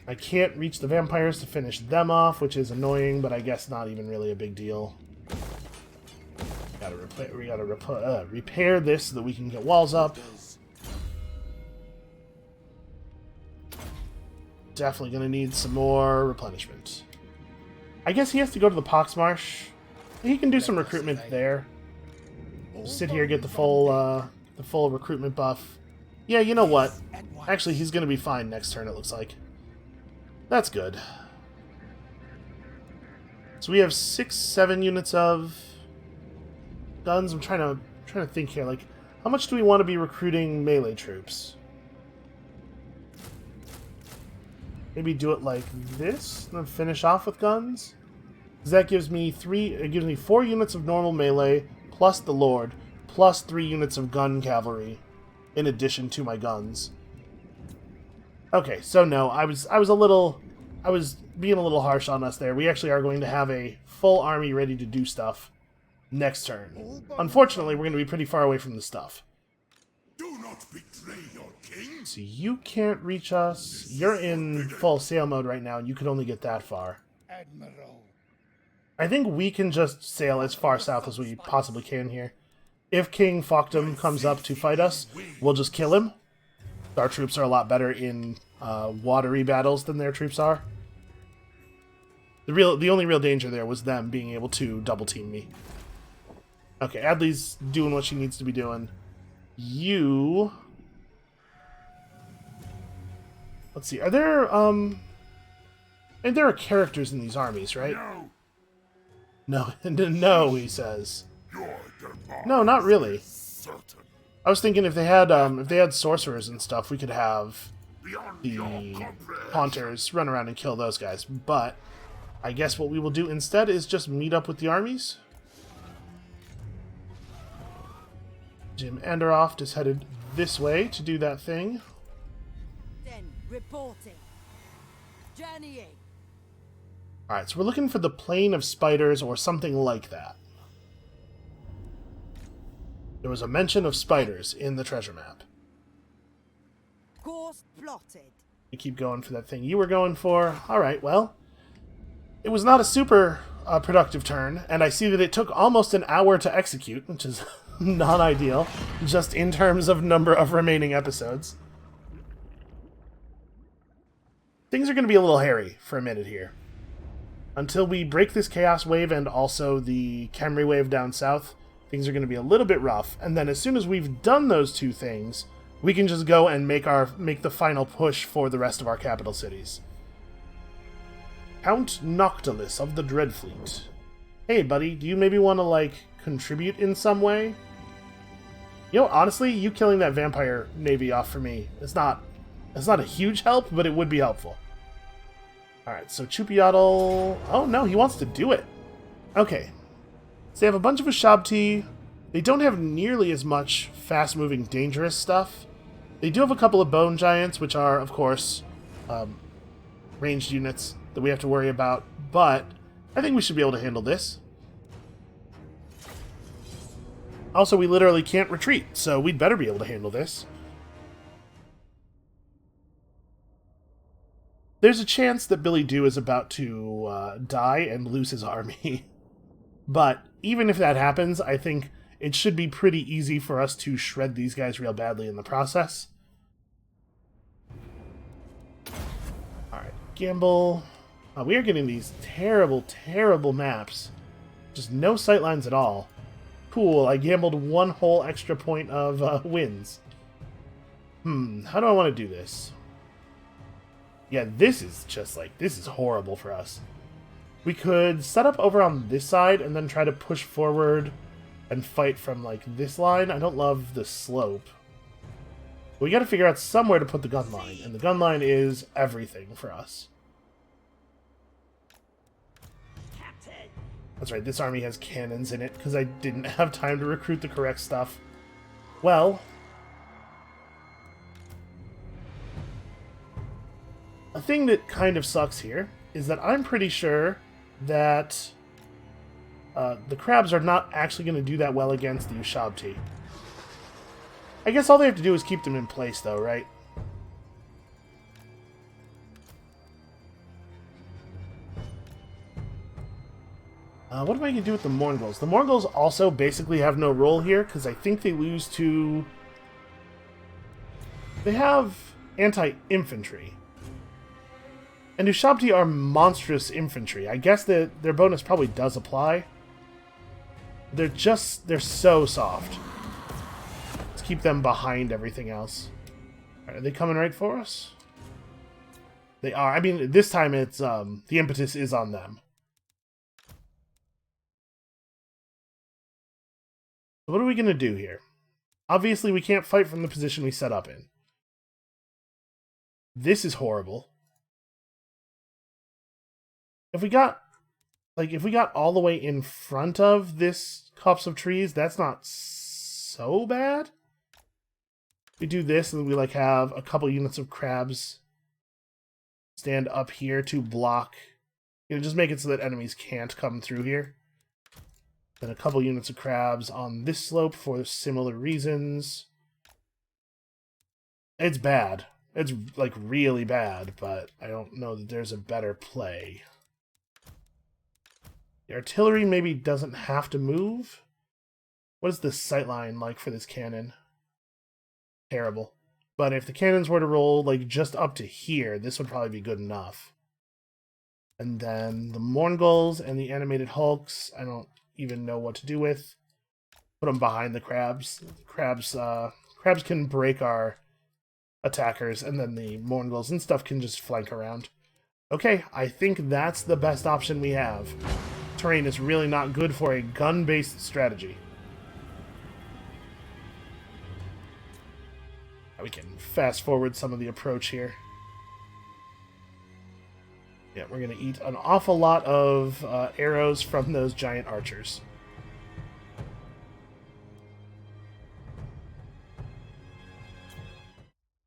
I can't reach the vampires to finish them off, which is annoying, but I guess not even really a big deal. We gotta repair this so that we can get walls up. Definitely gonna need some more replenishment. I guess he has to go to the Poxmarsh. He can do some recruitment there. Sit here, get the full recruitment buff. Yeah, you know what? Actually, he's gonna be fine next turn, it looks like. That's good. So we have 6-7 units of guns. I'm trying to think here. Like, how much do we want to be recruiting melee troops? Maybe do it like this, and then finish off with guns. Because that gives me 4 units of normal melee, plus the Lord, plus 3 units of gun cavalry, in addition to my guns. Okay, so no, I was being a little harsh on us there. We actually are going to have a full army ready to do stuff next turn. Unfortunately, we're going to be pretty far away from the stuff. Do not betray your king. So you can't reach us. You're in full sail mode right now, and you could only get that far. Admiral. I think we can just sail as far south as we possibly can here. If King Foctum comes up to fight us, we'll just kill him. Our troops are a lot better in watery battles than their troops are. The only real danger there was them being able to double team me. Okay, Adley's doing what she needs to be doing. You... Let's see, are there, And there are characters in these armies, right? No, No, no, he says. your demise No, not really. is certain. I was thinking if they had sorcerers and stuff, we could have Beyond the your comprehension. haunters run around and kill those guys. But I guess what we will do instead is just meet up with the armies. Jim Enderoff is headed this way to do that thing. Then reporting. Journeying. Alright, so we're looking for the Plain of Spiders or something like that. There was a mention of spiders in the treasure map. Course plotted. You keep going for that thing you were going for. Alright, well, it was not a super productive turn, and I see that it took almost an hour to execute, which is not ideal, just in terms of number of remaining episodes. Things are going to be a little hairy for a minute here. Until we break this Chaos Wave and also the Khemri Wave down south, things are going to be a little bit rough. And then as soon as we've done those two things, we can just go and make the final push for the rest of our capital cities. Count Noctilus of the Dreadfleet. Hey, buddy, do you maybe want to, like, contribute in some way? You know, honestly, you killing that vampire navy off for me, it's not a huge help, but it would be helpful. Alright, so Chupiatl... Oh, no, he wants to do it. Okay. So they have a bunch of Ushabti. They don't have nearly as much fast-moving, dangerous stuff. They do have a couple of Bone Giants, which are, of course, ranged units that we have to worry about. But I think we should be able to handle this. Also, we literally can't retreat, so we'd better be able to handle this. There's a chance that Billy Dew is about to die and lose his army. But even if that happens, I think it should be pretty easy for us to shred these guys real badly in the process. Alright, Gamble. We are getting these terrible, terrible maps. Just no sightlines at all. Cool, I gambled one whole extra point of wins. How do I want to do this? Yeah, this is just like, this is horrible for us. We could set up over on this side and then try to push forward and fight from, like, this line. I don't love the slope. We gotta figure out somewhere to put the gun line, and the gun line is everything for us. That's right, this army has cannons in it, because I didn't have time to recruit the correct stuff. Well... a thing that kind of sucks here is that I'm pretty sure that the crabs are not actually going to do that well against the Ushabti. I guess all they have to do is keep them in place, though, right? What am I going to do with the Morghuls? The Morghuls also basically have no role here, because I think they lose to... They have anti-infantry. And Ushabti are monstrous infantry. I guess that their bonus probably does apply. They're so soft. Let's keep them behind everything else. Are they coming right for us? They are. I mean, this time it's, the impetus is on them. What are we going to do here? Obviously, we can't fight from the position we set up in. This is horrible. If we got all the way in front of this copse of trees, that's not so bad. We do this, and we, like, have a couple units of crabs stand up here to block. You know, just make it so that enemies can't come through here. Then a couple units of crabs on this slope for similar reasons. It's bad. It's, like, really bad, but I don't know that there's a better play. The artillery maybe doesn't have to move. What is the sightline like for this cannon? Terrible. But if the cannons were to roll, like, just up to here, this would probably be good enough. And then the Morghuls and the animated Hulks, I don't even know what to do with. Put them behind the crabs. Crabs can break our attackers, and then the Morghuls and stuff can just flank around. Okay, I think that's the best option we have. Terrain is really not good for a gun-based strategy. We can fast forward some of the approach here. Yeah, we're going to eat an awful lot of arrows from those giant archers.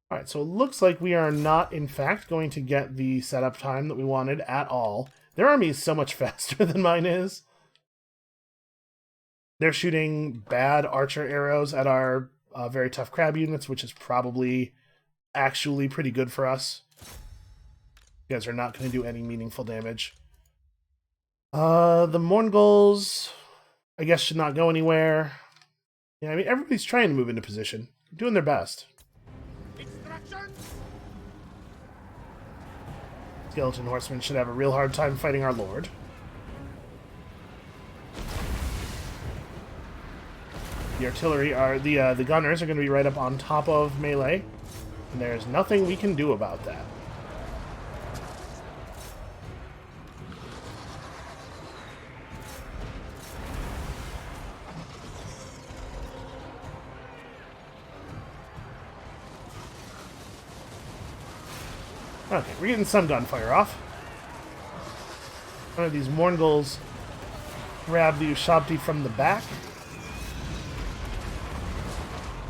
Alright, so it looks like we are not, in fact, going to get the setup time that we wanted at all. Their army is so much faster than mine is. They're shooting bad archer arrows at our very tough crab units, which is probably actually pretty good for us. You guys are not going to do any meaningful damage. The Mongols, I guess, should not go anywhere. Yeah, I mean, everybody's trying to move into position. They're doing their best. Skeleton horsemen should have a real hard time fighting our lord. The artillery are the gunners are going to be right up on top of melee, and there's nothing we can do about that. Okay, we're getting some gunfire off. One of these Mongols grab the Ushabti from the back.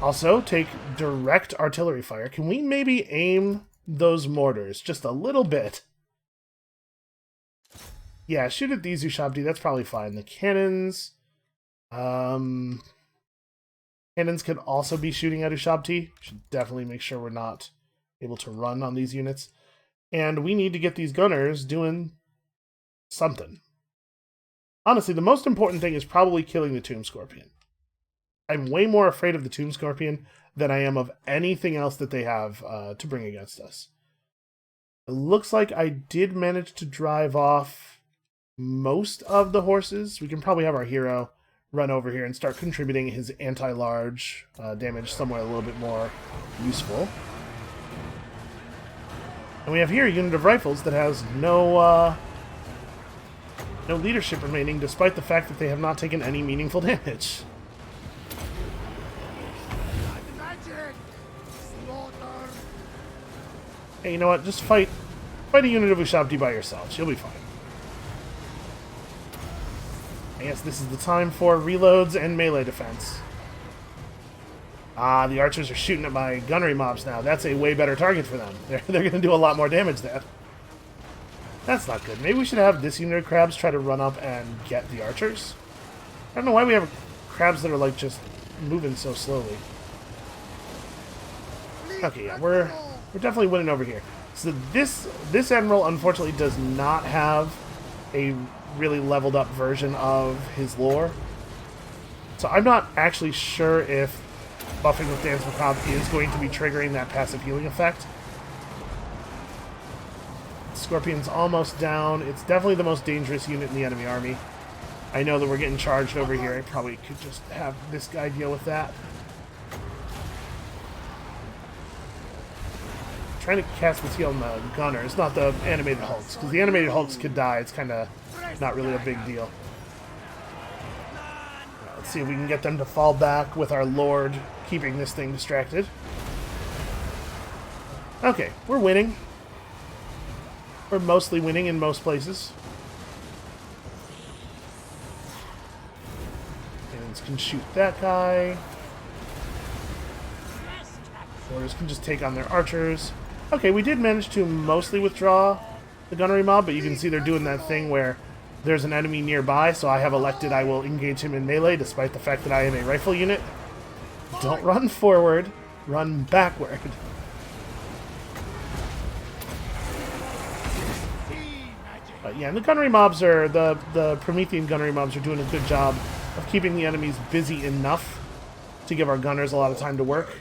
Also, take direct artillery fire. Can we maybe aim those mortars just a little bit? Yeah, shoot at these Ushabti. That's probably fine. The cannons... cannons could also be shooting at Ushabti. Should definitely make sure we're not able to run on these units. And we need to get these gunners doing something. Honestly, the most important thing is probably killing the Tomb Scorpion. I'm way more afraid of the Tomb Scorpion than I am of anything else that they have to bring against us. It looks like I did manage to drive off most of the horses. We can probably have our hero run over here and start contributing his anti-large damage somewhere a little bit more useful. And we have here a unit of rifles that has no leadership remaining, despite the fact that they have not taken any meaningful damage. Hey, you know what? Just fight a unit of Ushabti by yourselves. You'll be fine. I guess this is the time for reloads and melee defense. Ah, the archers are shooting at my gunnery mobs now. That's a way better target for them. They're going to do a lot more damage there. That's not good. Maybe we should have this unit of crabs try to run up and get the archers. I don't know why we have crabs that are like just moving so slowly. Okay, yeah, we're definitely winning over here. So this admiral unfortunately does not have a really leveled up version of his lore. So I'm not actually sure if buffing with Dance Macabre is going to be triggering that passive healing effect. Scorpion's almost down. It's definitely the most dangerous unit in the enemy army. I know that we're getting charged over here. I probably could just have this guy deal with that. Trying to cast the heal on the gunners, not the animated hulks, because the animated hulks could die. It's kind of not really a big deal. Let's see if we can get them to fall back with our lord keeping this thing distracted. Okay, we're winning. We're mostly winning in most places. Cannons can shoot that guy. Warriors can just take on their archers. Okay, we did manage to mostly withdraw the gunnery mob, but you can see they're doing that thing where there's an enemy nearby, so I have elected I will engage him in melee, despite the fact that I am a rifle unit. Don't run forward, run backward. But yeah, and the gunnery mobs are, the Promethean gunnery mobs are doing a good job of keeping the enemies busy enough to give our gunners a lot of time to work.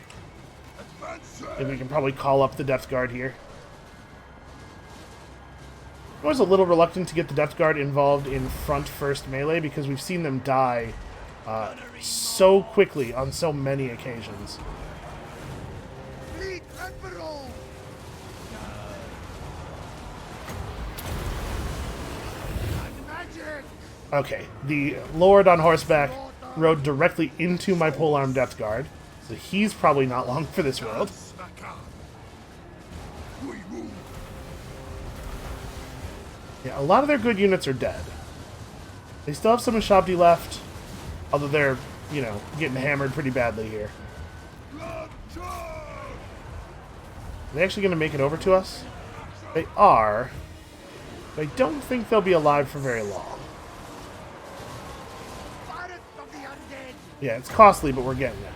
And we can probably call up the Depth Guard here. I was a little reluctant to get the Depth Guard involved in front first melee because we've seen them die so quickly on so many occasions. Okay, the Lord on horseback rode directly into my polearm depth guard, so he's probably not long for this world. Yeah, a lot of their good units are dead. They still have some Shabdi left, although they're, you know, getting hammered pretty badly here. Are they actually going to make it over to us? They are, but I don't think they'll be alive for very long. Yeah, it's costly, but we're getting it.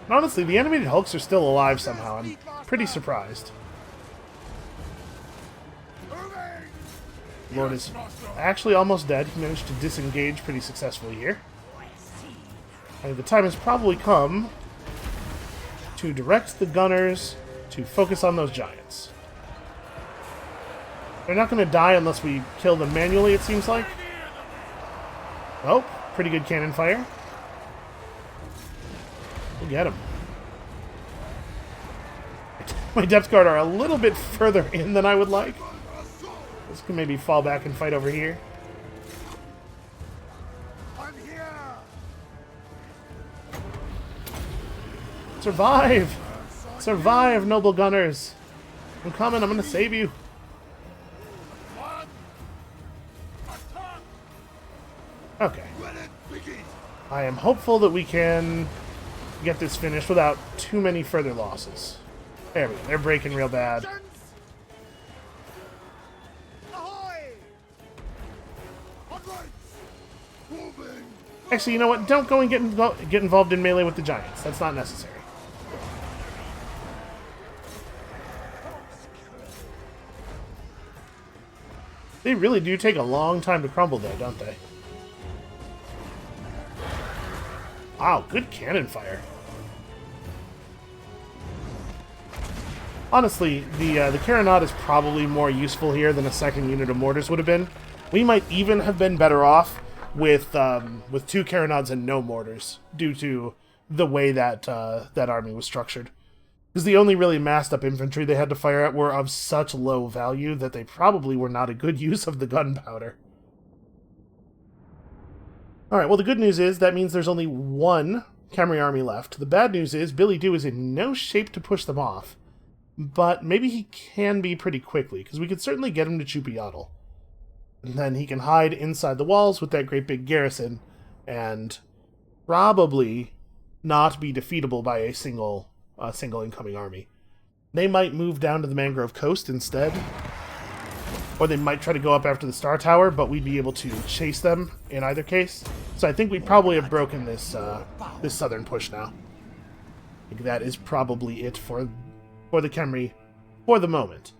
And honestly, the animated Hulks are still alive somehow. I'm pretty surprised. Lord is actually almost dead. He managed to disengage pretty successfully here. I think the time has probably come to direct the gunners to focus on those giants. They're not going to die unless we kill them manually, it seems like. Oh, pretty good cannon fire. We'll get him. My depth guard are a little bit further in than I would like. This can maybe fall back and fight over here. Survive! Survive, noble gunners! I'm coming, I'm going to save you. Okay. I am hopeful that we can get this finished without too many further losses. There we go. They're breaking real bad. Actually, you know what? Don't go and get involved in melee with the giants. That's not necessary. They really do take a long time to crumble, though, don't they? Wow, good cannon fire. Honestly, the Carronade is probably more useful here than a second unit of mortars would have been. We might even have been better off with 2 Carronades and no mortars, due to the way that that army was structured. Because the only really massed up infantry they had to fire at were of such low value that they probably were not a good use of the gunpowder. Alright, well the good news is that means there's only 1 Khemri army left. The bad news is Billy Doo is in no shape to push them off. But maybe he can be pretty quickly, because we could certainly get him to Chupiatl. And then he can hide inside the walls with that great big garrison, and probably not be defeatable by a single incoming army. They might move down to the Mangrove Coast instead, or they might try to go up after the Star Tower, but we'd be able to chase them in either case. So I think we probably have broken this this southern push now. I think that is probably it for the Khemri for the moment.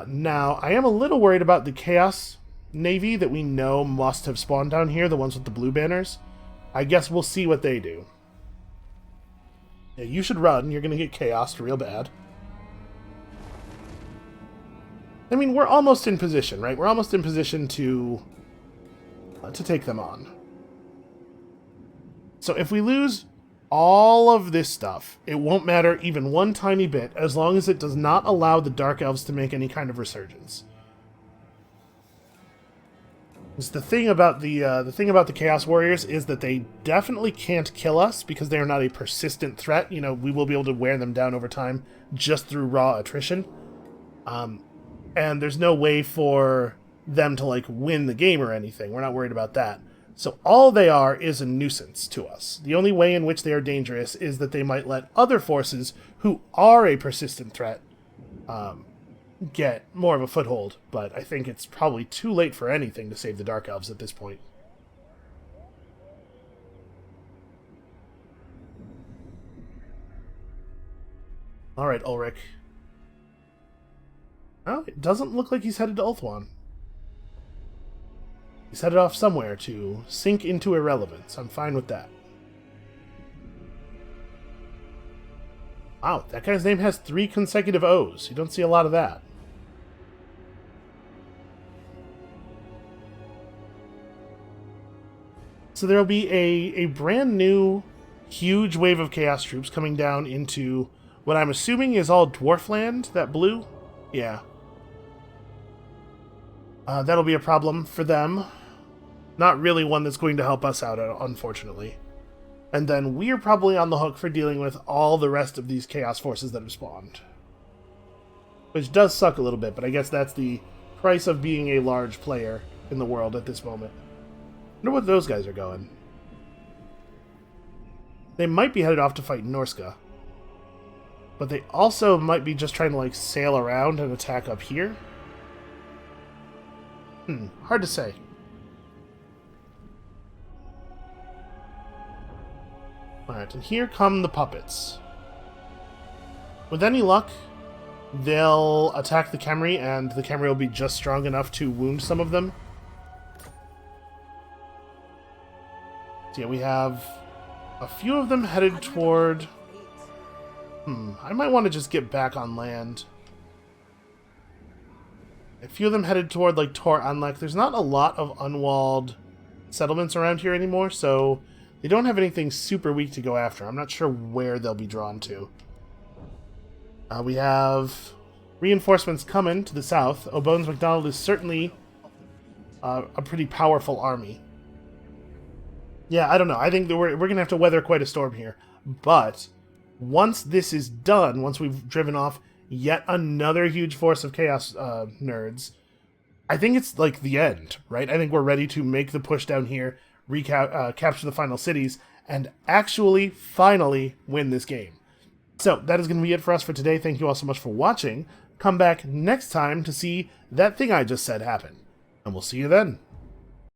Now, I am a little worried about the Chaos Navy that we know must have spawned down here, the ones with the blue banners. I guess we'll see what they do. Yeah, you should run. You're going to get chaosed real bad. I mean, we're almost in position, right? We're almost in position to take them on. So if we lose all of this stuff, it won't matter even one tiny bit, as long as it does not allow the Dark Elves to make any kind of resurgence. Because the thing about the Chaos Warriors is that they definitely can't kill us because they are not a persistent threat. You know, we will be able to wear them down over time just through raw attrition. And there's no way for them to, like, win the game or anything. We're not worried about that. So all they are is a nuisance to us. The only way in which they are dangerous is that they might let other forces who are a persistent threat get more of a foothold. But I think it's probably too late for anything to save the Dark Elves at this point. Alright, Ulrich. Well, it doesn't look like he's headed to Ulthuan. He's headed off somewhere to sink into irrelevance. I'm fine with that. Wow, that guy's name has 3 consecutive O's. You don't see a lot of that. So there'll be a brand new huge wave of Chaos troops coming down into what I'm assuming is all Dwarf land, that blue? Yeah. That'll be a problem for them. Not really one that's going to help us out, unfortunately. And then we're probably on the hook for dealing with all the rest of these Chaos forces that have spawned. Which does suck a little bit, but I guess that's the price of being a large player in the world at this moment. I wonder what those guys are going. They might be headed off to fight Norska. But they also might be just trying to, like, sail around and attack up here. Hard to say. Alright, and here come the puppets. With any luck, they'll attack the Khemri, and the Khemri will be just strong enough to wound some of them. So yeah, we have a few of them headed toward... I might want to just get back on land. A few of them headed toward, like, Tor Anlek. There's not a lot of unwalled settlements around here anymore, so they don't have anything super weak to go after. I'm not sure where they'll be drawn to. We have reinforcements coming to the south. O'Bones MacDonald is certainly a pretty powerful army. Yeah, I don't know. I think that we're going to have to weather quite a storm here. But once this is done, once we've driven off yet another huge force of Chaos nerds, I think it's like the end, right? I think we're ready to make the push down here, capture the final cities, and actually, finally, win this game. So, that is going to be it for us for today. Thank you all so much for watching. Come back next time to see that thing I just said happen. And we'll see you then.